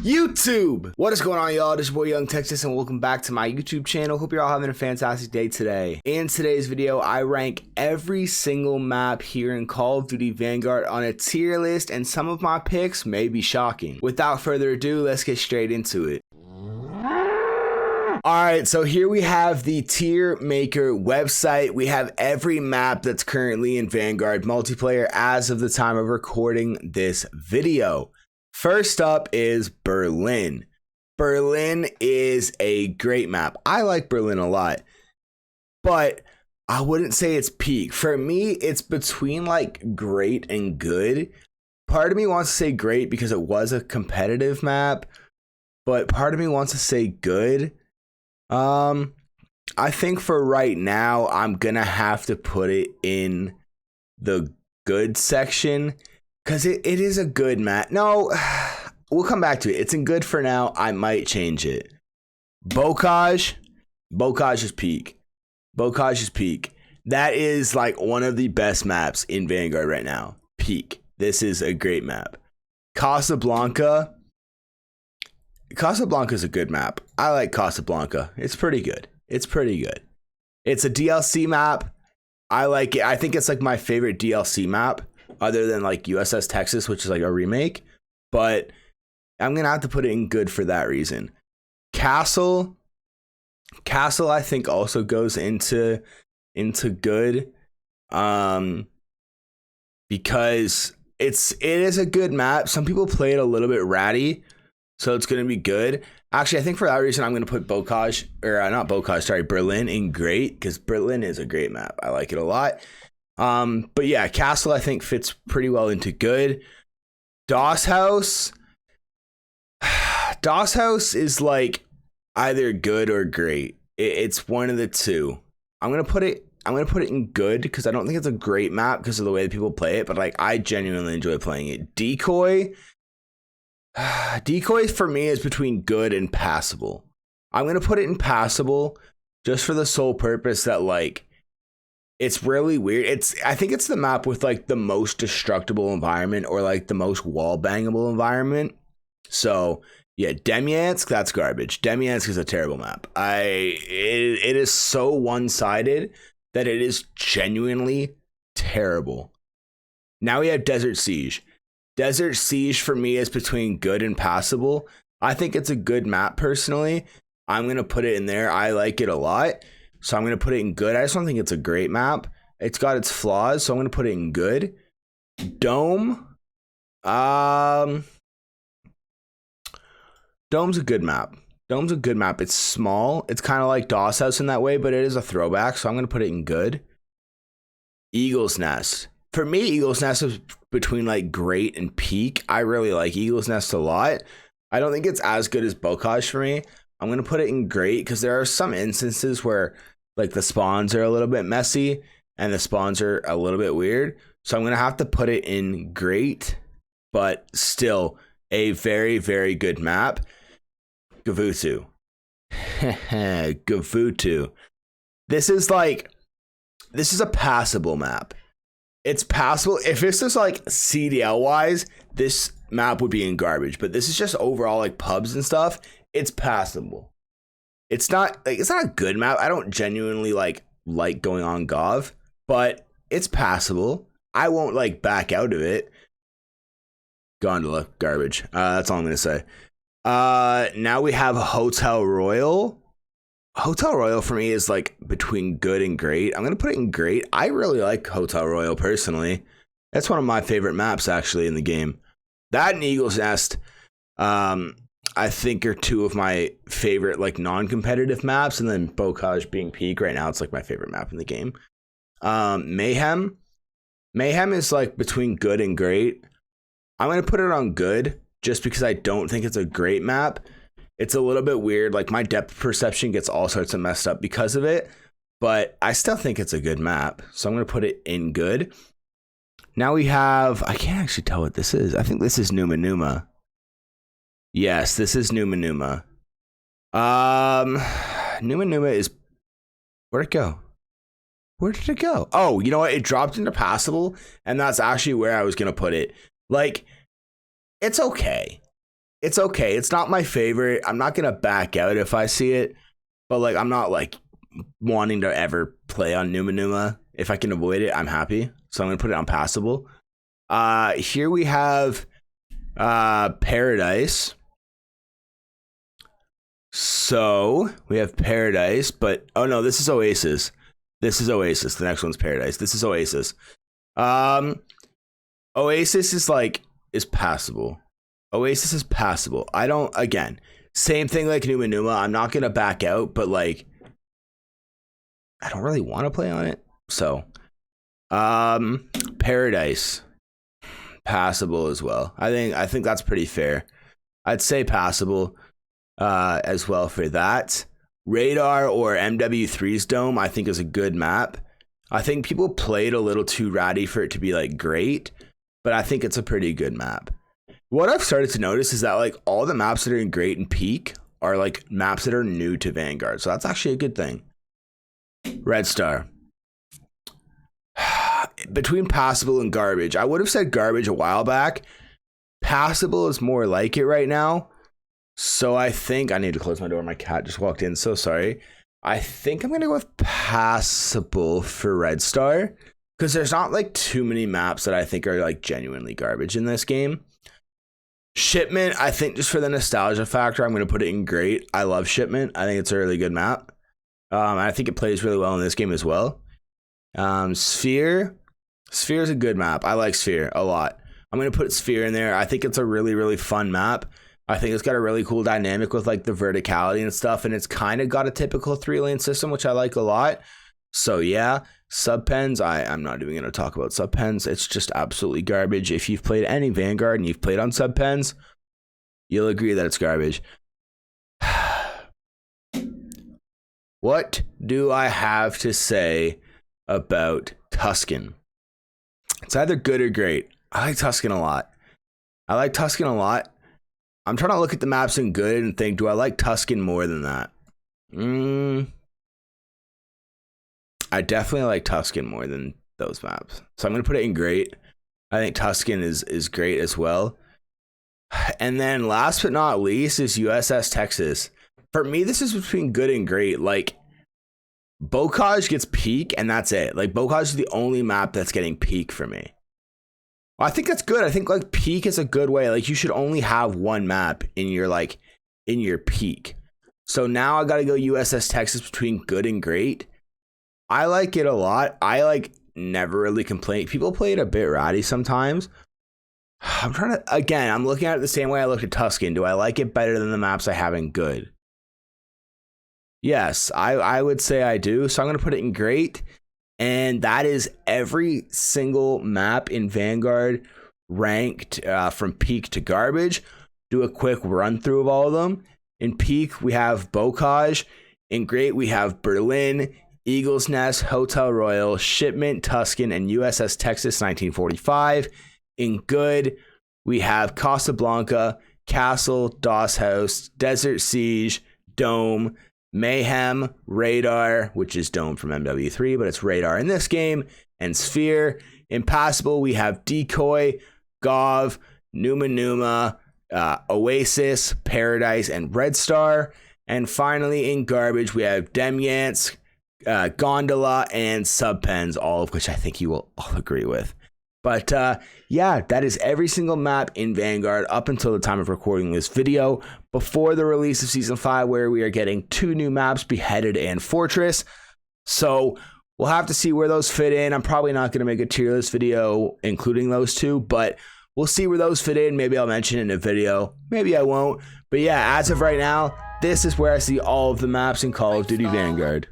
YouTube! What is going on, y'all? This is your boy Young Texas, and welcome back to my YouTube channel. Hope you're all having a fantastic day today. In today's video, I rank every single map here in Call of Duty Vanguard on a tier list, and some of my picks may be shocking. Without further ado, let's get straight into it. Alright, so here we have the tier maker website. We have every map that's currently in Vanguard multiplayer as of the time of recording this video. First up is Berlin. Berlin is a great map. I like Berlin a lot, but I wouldn't say it's peak. For me, it's between like great and good. Part of me wants to say great because it was a competitive map, but part of me wants to say good. I think for right now, I'm gonna have to put it in the good section. Because it is a good map. No, we'll come back to it. It's in good for now. I might change it. Bocage is peak. Bocage is peak. That is like one of the best maps in Vanguard right now. Peak. This is a great map. Casablanca. Casablanca is a good map. I like Casablanca. It's pretty good. It's pretty good. It's a DLC map. I like it. I think it's like my favorite DLC map, other than like USS Texas, which is like a remake, but I'm gonna have to put it in good for that reason. Castle I think also goes into good, because it is a good map. Some people play it a little bit ratty, so it's gonna be good. Actually, I think for that reason I'm gonna put Berlin in great, because Berlin is a great map. I like it a lot. But yeah, Castle I think fits pretty well into good. DOS House is like either good or great. It's one of the two. I'm gonna put it in good because I don't think it's a great map because of the way that people play it, but like I genuinely enjoy playing it. Decoy for me is between good and passable. I'm gonna put it in passable just for the sole purpose that like it's really weird. I think it's the map with like the most destructible environment, or like the most wall bangable environment. So yeah, Demyansk, that's garbage. Demyansk is a terrible map. It is so one-sided that it is genuinely terrible. Now we have Desert Siege. Desert Siege for me is between good and passable. I think it's a good map personally. I'm gonna put it in there. I like it a lot. So I'm going to put it in good. I just don't think it's a great map. It's got its flaws, so I'm going to put it in good. Dome. Dome's a good map. Dome's a good map. It's small. It's kind of like DOS House in that way, but it is a throwback, so I'm going to put it in good. Eagle's Nest. For me, Eagle's Nest is between like great and peak. I really like Eagle's Nest a lot. I don't think it's as good as Bocage for me. I'm going to put it in great because there are some instances where like the spawns are a little bit messy and the spawns are a little bit weird. So I'm going to have to put it in great, but still a very, very good map. Gavutu. Gavutu. This is a passable map. It's passable. If this is like CDL wise, this map would be in garbage, but this is just overall like pubs and stuff. It's passable. It's not a good map. I don't genuinely like going on Gov, but it's passable. I won't like back out of it. Gondola, garbage. That's all I'm gonna say. Now we have Hotel Royal. Hotel Royal for me is like between good and great. I'm gonna put it in great. I really like Hotel Royal personally. That's one of my favorite maps actually in the game. That and Eagle's Nest, I think are two of my favorite like non-competitive maps, and then Bocage being peak right now, it's like my favorite map in the game. Mayhem is like between good and great. I'm gonna put it on good just because I don't think it's a great map. It's a little bit weird, like my depth perception gets all sorts of messed up because of it, but I still think it's a good map, so I'm gonna put it in good. Now we have, I can't actually tell what this is. I think this is Numa Numa. Yes, this is Numa Numa. Numa Numa is, where'd it go? Where did it go? Oh, you know what? It dropped into Passable, and that's actually where I was going to put it. Like, it's okay. it's okay. It's not my favorite. I'm not gonna back out if I see it, but like I'm not like wanting to ever play on Numa Numa. If I can avoid it, I'm happy. So I'm gonna put it on Passable. Here we have Paradise. So we have Paradise, but oh no, this is Oasis. This is Oasis. The next one's Paradise. This is Oasis. Oasis is passable. Oasis is passable. I don't, again, same thing like Numa Numa. I'm not gonna back out, but like I don't really want to play on it. So Paradise, passable as well. I think that's pretty fair. I'd say passable as well for that. Radar or MW3's Dome, I think is a good map. I think people played a little too ratty for it to be like great, but I think it's a pretty good map. What I've started to notice is that like all the maps that are in great and peak are like maps that are new to Vanguard. So that's actually a good thing. Red Star. Between passable and garbage, I would have said garbage a while back. Passable is more like it right now. So I think I need to close my door. My cat just walked in. So sorry. I think I'm going to go with passable for Red Star because there's not like too many maps that I think are like genuinely garbage in this game. Shipment, I think just for the nostalgia factor, I'm going to put it in great. I love Shipment. I think it's a really good map. I think it plays really well in this game as well. Sphere is a good map. I like Sphere a lot. I'm going to put Sphere in there. I think it's a really, really fun map. I think it's got a really cool dynamic with like the verticality and stuff. And it's kind of got a typical 3-lane system, which I like a lot. So yeah, subpens. I'm not even going to talk about subpens. It's just absolutely garbage. If you've played any Vanguard and you've played on subpens, you'll agree that it's garbage. What do I have to say about Tuscan? It's either good or great. I like Tuscan a lot. I'm trying to look at the maps in good and think, do I like Tuscan more than that? I definitely like Tuscan more than those maps. So I'm going to put it in great. I think Tuscan is great as well. And then last but not least is USS Texas. For me, this is between good and great. Like, Bocage gets peak, and that's it. Like, Bocage is the only map that's getting peak for me. I think that's good. I think like peak is a good way. Like you should only have one map in your peak. So now I got to go USS Texas between good and great. I like it a lot. I like never really complain. People play it a bit ratty sometimes. I'm looking at it the same way I looked at Tuscan. Do I like it better than the maps I have in good? Yes, I would say I do. So I'm going to put it in great. And that is every single map in Vanguard ranked from peak to garbage. Do a quick run through of all of them. In peak, we have Bocage. In great, we have Berlin, Eagle's Nest, Hotel Royal, Shipment, Tuscan, and USS Texas 1945. In good, we have Casablanca, Castle, Doss House, Desert Siege, Dome, Mayhem, Radar, which is Dome from MW3, but it's Radar in this game, and Sphere. In Passable, we have Decoy, Gov, Numa Numa, Oasis, Paradise, and Red Star. And finally, in garbage, we have Demyansk, Gondola, and Subpens, all of which I think you will all agree with. But yeah, that is every single map in Vanguard up until the time of recording this video, before the release of Season 5, where we are getting 2 new maps, Beheaded and Fortress. So we'll have to see where those fit in. I'm probably not going to make a tier list video including those 2, but we'll see where those fit in. Maybe I'll mention it in a video. Maybe I won't. But yeah, as of right now, this is where I see all of the maps in Call of Duty Vanguard.